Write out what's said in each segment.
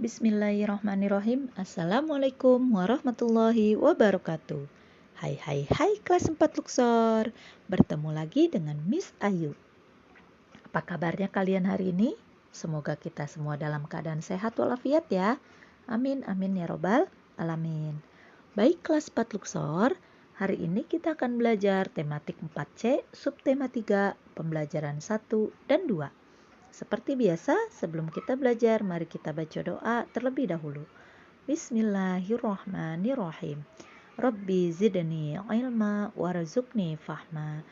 Bismillahirrahmanirrahim. Assalamualaikum warahmatullahi wabarakatuh. Hai kelas 4 Luxor. Bertemu lagi dengan Miss Ayu. Apa kabarnya kalian hari ini? Semoga kita semua dalam keadaan sehat walafiat ya. Amin amin ya robbal alamin. Baik kelas 4 Luxor, hari ini kita akan belajar tematik 4C, subtema 3, pembelajaran 1 dan 2. Seperti biasa, sebelum kita belajar, mari kita baca doa terlebih dahulu. Bismillahirrahmanirrahim. Rabbi zidni ilma warzuqni fahma.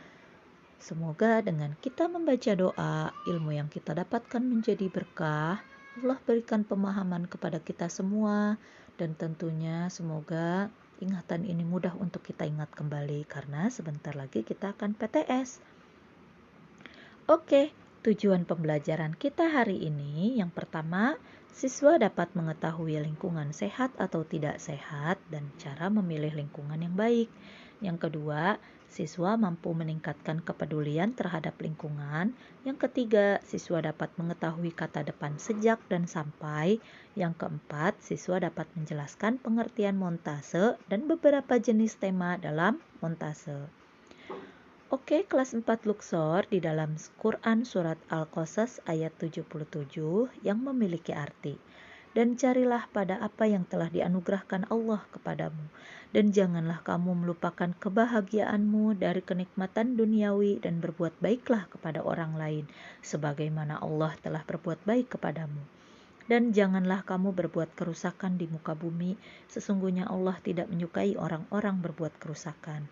Semoga dengan kita membaca doa, ilmu yang kita dapatkan menjadi berkah. Allah berikan pemahaman kepada kita semua, dan tentunya semoga ingatan ini mudah untuk kita ingat kembali karena sebentar lagi kita akan PTS. Oke, tujuan pembelajaran kita hari ini yang pertama, siswa dapat mengetahui lingkungan sehat atau tidak sehat dan cara memilih lingkungan yang baik. Yang kedua, siswa mampu meningkatkan kepedulian terhadap lingkungan. Yang ketiga, siswa dapat mengetahui kata depan sejak dan sampai. Yang keempat, siswa dapat menjelaskan pengertian montase dan beberapa jenis tema dalam montase. Oke, kelas 4 Luxor di dalam Quran surat Al-Qasas ayat 77 yang memiliki arti. Dan carilah pada apa yang telah dianugerahkan Allah kepadamu. Dan janganlah kamu melupakan kebahagiaanmu dari kenikmatan duniawi dan berbuat baiklah kepada orang lain. Sebagaimana Allah telah berbuat baik kepadamu. Dan janganlah kamu berbuat kerusakan di muka bumi. Sesungguhnya Allah tidak menyukai orang-orang berbuat kerusakan.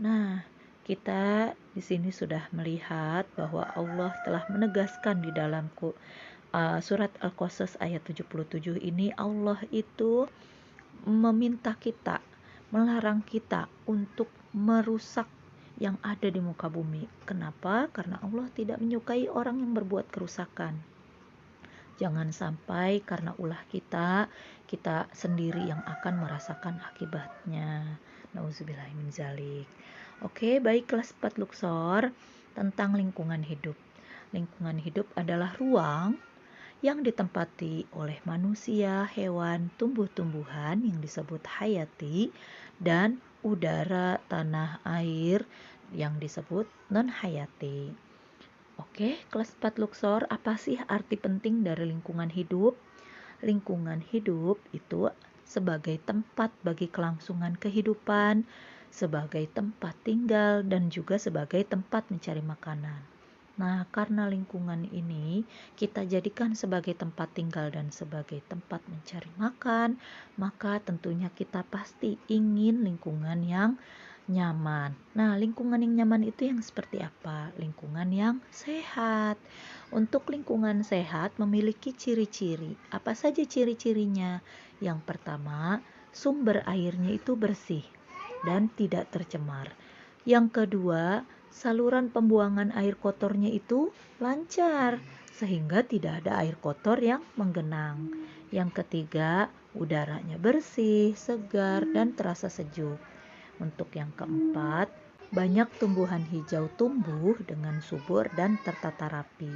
Nah, kita di sini sudah melihat bahwa Allah telah menegaskan di dalam surat Al-Qasas ayat 77 ini, Allah itu meminta kita, melarang kita untuk merusak yang ada di muka bumi. Kenapa? Karena Allah tidak menyukai orang yang berbuat kerusakan. Jangan sampai karena ulah kita sendiri yang akan merasakan akibatnya. Nauzubillahi min zalik. Oke, baik kelas 4 Luxor tentang lingkungan hidup. Lingkungan hidup adalah ruang yang ditempati oleh manusia, hewan, tumbuh-tumbuhan yang disebut hayati, dan udara, tanah, air yang disebut non-hayati. Oke, kelas 4 Luxor, apa sih arti penting dari lingkungan hidup? Lingkungan hidup itu sebagai tempat bagi kelangsungan kehidupan, sebagai tempat tinggal, dan juga sebagai tempat mencari makanan. Nah, karena lingkungan ini kita jadikan sebagai tempat tinggal dan sebagai tempat mencari makan, maka tentunya kita pasti ingin lingkungan yang nyaman. Nah, lingkungan yang nyaman itu yang seperti apa? Lingkungan yang sehat. Untuk lingkungan sehat memiliki ciri-ciri. Apa saja ciri-cirinya? Yang pertama, sumber airnya itu bersih dan tidak tercemar. Yang kedua, saluran pembuangan air kotornya itu lancar sehingga tidak ada air kotor yang menggenang. Yang ketiga, udaranya bersih, segar, dan terasa sejuk. Untuk yang keempat, banyak tumbuhan hijau tumbuh dengan subur dan tertata rapi.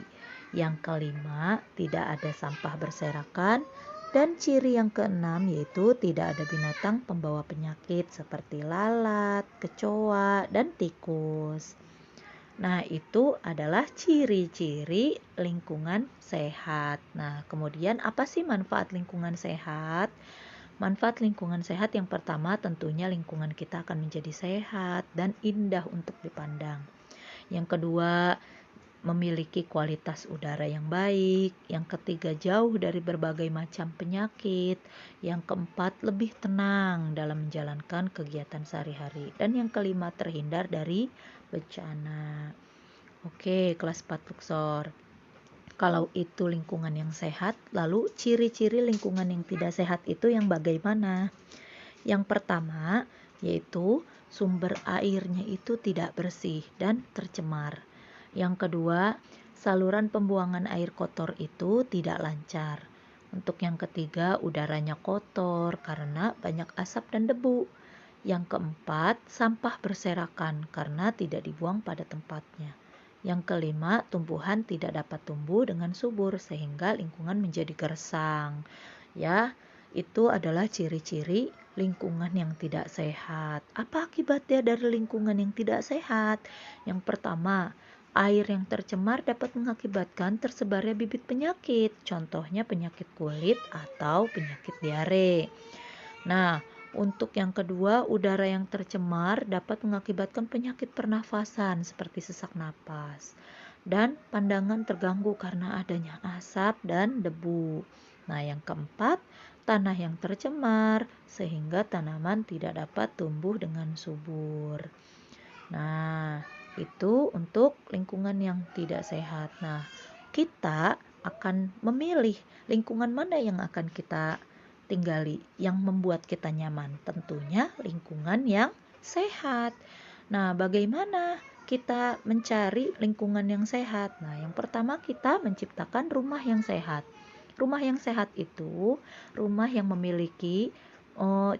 Yang kelima, tidak ada sampah berserakan. Dan ciri yang keenam yaitu tidak ada binatang pembawa penyakit seperti lalat, kecoa, dan tikus. Nah, itu adalah ciri-ciri lingkungan sehat. Nah, kemudian apa sih manfaat lingkungan sehat? Manfaat lingkungan sehat yang pertama tentunya lingkungan kita akan menjadi sehat dan indah untuk dipandang. Yang kedua, memiliki kualitas udara yang baik. Yang ketiga, jauh dari berbagai macam penyakit. Yang keempat, lebih tenang dalam menjalankan kegiatan sehari-hari. Dan yang kelima, terhindar dari bencana. Oke, kelas 4 Luxor. Kalau itu lingkungan yang sehat, lalu ciri-ciri lingkungan yang tidak sehat itu yang bagaimana? Yang pertama, yaitu sumber airnya itu tidak bersih dan tercemar. Yang kedua, saluran pembuangan air kotor itu tidak lancar. Untuk yang ketiga, udaranya kotor karena banyak asap dan debu. Yang keempat, sampah berserakan karena tidak dibuang pada tempatnya. Yang kelima, tumbuhan tidak dapat tumbuh dengan subur sehingga lingkungan menjadi gersang. Ya, itu adalah ciri-ciri lingkungan yang tidak sehat. Apa akibatnya dari lingkungan yang tidak sehat? Yang pertama, air yang tercemar dapat mengakibatkan tersebarnya bibit penyakit, contohnya penyakit kulit atau penyakit diare. Nah, untuk yang kedua, udara yang tercemar dapat mengakibatkan penyakit pernafasan seperti sesak napas dan pandangan terganggu karena adanya asap dan debu. Nah, yang keempat, tanah yang tercemar sehingga tanaman tidak dapat tumbuh dengan subur. Nah, itu untuk lingkungan yang tidak sehat. Nah, kita akan memilih lingkungan mana yang akan kita tinggali, yang membuat kita nyaman. Tentunya lingkungan yang sehat. Nah, bagaimana kita mencari lingkungan yang sehat? Nah, yang pertama kita menciptakan rumah yang sehat. Rumah yang sehat itu rumah yang memiliki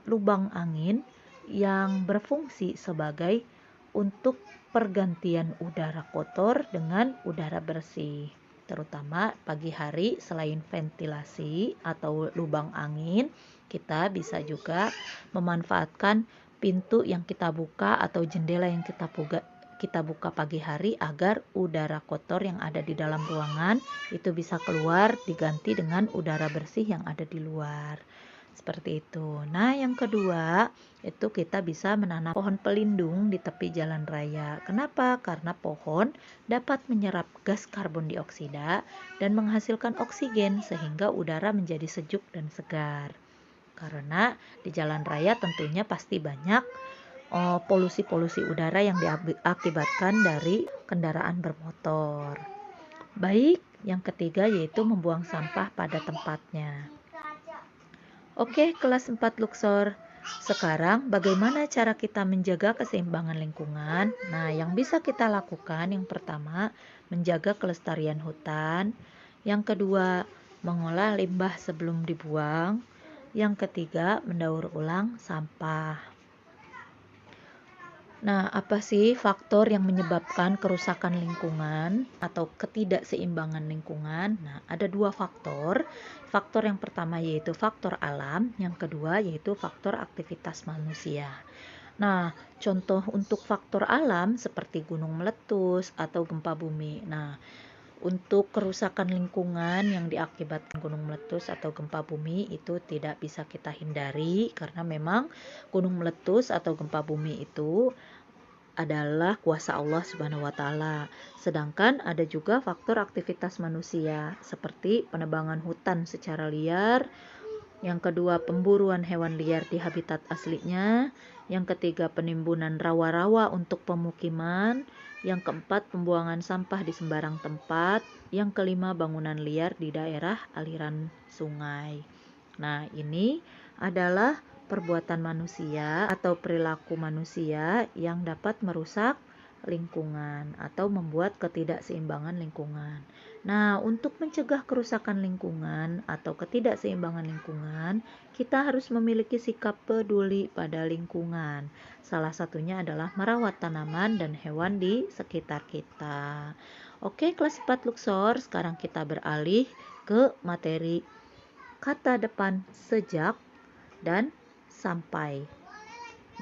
lubang angin yang berfungsi sebagai untuk pergantian udara kotor dengan udara bersih. Terutama pagi hari, selain ventilasi atau lubang angin, kita bisa juga memanfaatkan pintu yang kita buka atau jendela yang kita buka pagi hari agar udara kotor yang ada di dalam ruangan itu bisa keluar diganti dengan udara bersih yang ada di luar. Seperti itu. Nah, yang kedua, itu kita bisa menanam pohon pelindung di tepi jalan raya. Kenapa? Karena pohon dapat menyerap gas karbon dioksida dan menghasilkan oksigen sehingga udara menjadi sejuk dan segar. Karena di jalan raya tentunya pasti banyak polusi-polusi udara yang diakibatkan dari kendaraan bermotor. Baik, yang ketiga yaitu membuang sampah pada tempatnya. Oke, kelas 4 Luxor. Sekarang bagaimana cara kita menjaga keseimbangan lingkungan? Nah, yang bisa kita lakukan yang pertama, menjaga kelestarian hutan. Yang kedua, mengolah limbah sebelum dibuang. Yang ketiga, mendaur ulang sampah. Nah, apa sih faktor yang menyebabkan kerusakan lingkungan atau ketidakseimbangan lingkungan? Nah, ada dua faktor. Faktor yang pertama yaitu faktor alam, yang kedua yaitu faktor aktivitas manusia. Nah, contoh untuk faktor alam seperti gunung meletus atau gempa bumi. Nah, untuk kerusakan lingkungan yang diakibatkan gunung meletus atau gempa bumi itu tidak bisa kita hindari karena memang gunung meletus atau gempa bumi itu adalah kuasa Allah Subhanahu wa taala. Sedangkan ada juga faktor aktivitas manusia seperti penebangan hutan secara liar, yang kedua pemburuan hewan liar di habitat aslinya, yang ketiga penimbunan rawa-rawa untuk pemukiman, yang keempat pembuangan sampah di sembarang tempat, yang kelima bangunan liar di daerah aliran sungai. Nah, ini adalah perbuatan manusia atau perilaku manusia yang dapat merusak lingkungan atau membuat ketidakseimbangan lingkungan. Nah, untuk mencegah kerusakan lingkungan atau ketidakseimbangan lingkungan, kita harus memiliki sikap peduli pada lingkungan. Salah satunya adalah merawat tanaman dan hewan di sekitar kita. Oke, kelas 4 Luxor, sekarang kita beralih ke materi kata depan sejak dan sampai.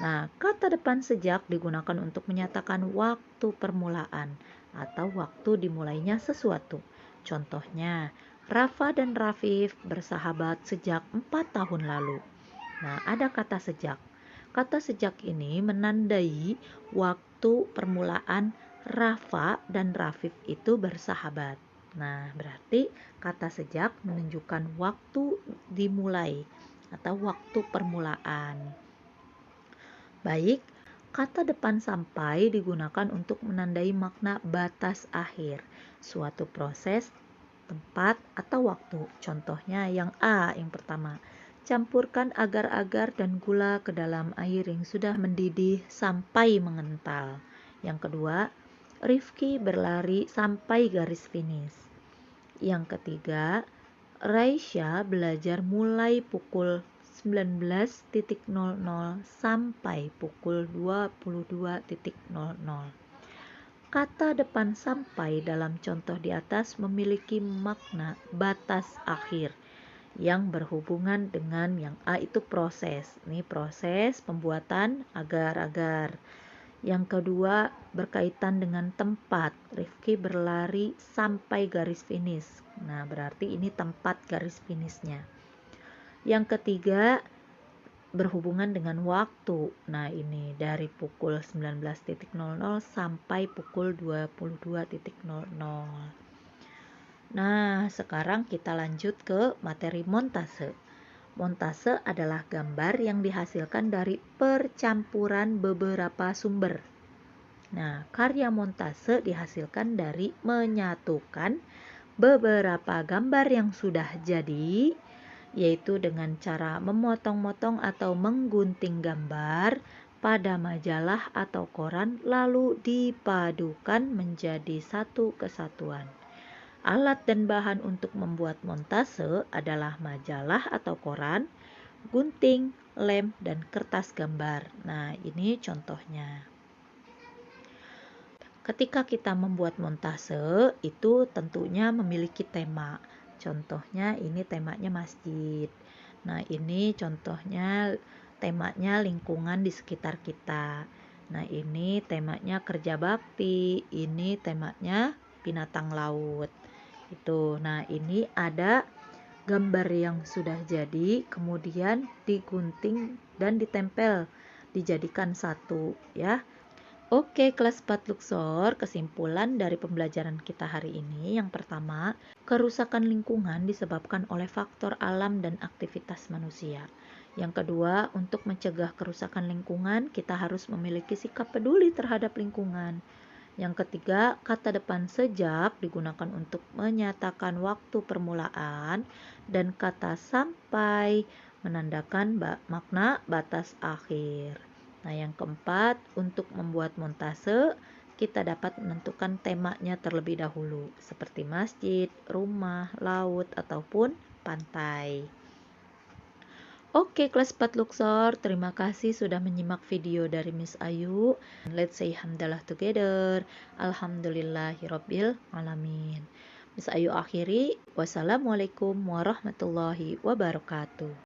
Nah, kata depan sejak digunakan untuk menyatakan waktu permulaan atau waktu dimulainya sesuatu. Contohnya, Rafa dan Rafif bersahabat sejak 4 tahun lalu. Nah, ada kata sejak. Kata sejak ini menandai waktu permulaan Rafa dan Rafif itu bersahabat. Nah, berarti kata sejak menunjukkan waktu dimulai atau waktu permulaan. Baik, kata depan sampai digunakan untuk menandai makna batas akhir, suatu proses, tempat, atau waktu. Contohnya yang A, yang pertama. Campurkan agar-agar dan gula ke dalam air yang sudah mendidih sampai mengental. Yang kedua, Rifki berlari sampai garis finish. Yang ketiga, Raisya belajar mulai pukul 19.00 sampai pukul 22.00. Kata depan sampai dalam contoh di atas memiliki makna batas akhir yang berhubungan dengan yang A itu proses. Ini proses pembuatan agar-agar. Yang kedua berkaitan dengan tempat. Rifki berlari sampai garis finish. Nah, berarti ini tempat garis finishnya. Yang ketiga berhubungan dengan waktu. Nah, ini dari pukul 19.00 sampai pukul 22.00. Nah, sekarang kita lanjut ke materi montase. Montase adalah gambar yang dihasilkan dari percampuran beberapa sumber. Nah, karya montase dihasilkan dari menyatukan beberapa gambar yang sudah jadi, yaitu dengan cara memotong-motong atau menggunting gambar pada majalah atau koran lalu dipadukan menjadi satu kesatuan. Alat dan bahan untuk membuat montase adalah majalah atau koran, gunting, lem, dan kertas gambar. Nah, ini contohnya. Ketika kita membuat montase, itu tentunya memiliki tema. Contohnya ini temanya masjid. Nah, ini contohnya temanya lingkungan di sekitar kita. Nah, ini temanya kerja bakti. Ini temanya binatang laut. Itu. Nah, ini ada gambar yang sudah jadi, kemudian digunting dan ditempel, dijadikan satu, ya. Oke, kelas 4 Luxor, kesimpulan dari pembelajaran kita hari ini. Yang pertama, kerusakan lingkungan disebabkan oleh faktor alam dan aktivitas manusia. Yang kedua, untuk mencegah kerusakan lingkungan, kita harus memiliki sikap peduli terhadap lingkungan. Yang ketiga, kata depan sejak digunakan untuk menyatakan waktu permulaan dan kata sampai menandakan makna batas akhir. Nah, yang keempat, untuk membuat montase, kita dapat menentukan temanya terlebih dahulu, seperti masjid, rumah, laut, ataupun pantai. Oke, kelas 4 Luxor, terima kasih sudah menyimak video dari Miss Ayu. Let's say hamdalah together. Alhamdulillahirabbil alamin. Miss Ayu akhiri, wassalamualaikum warahmatullahi wabarakatuh.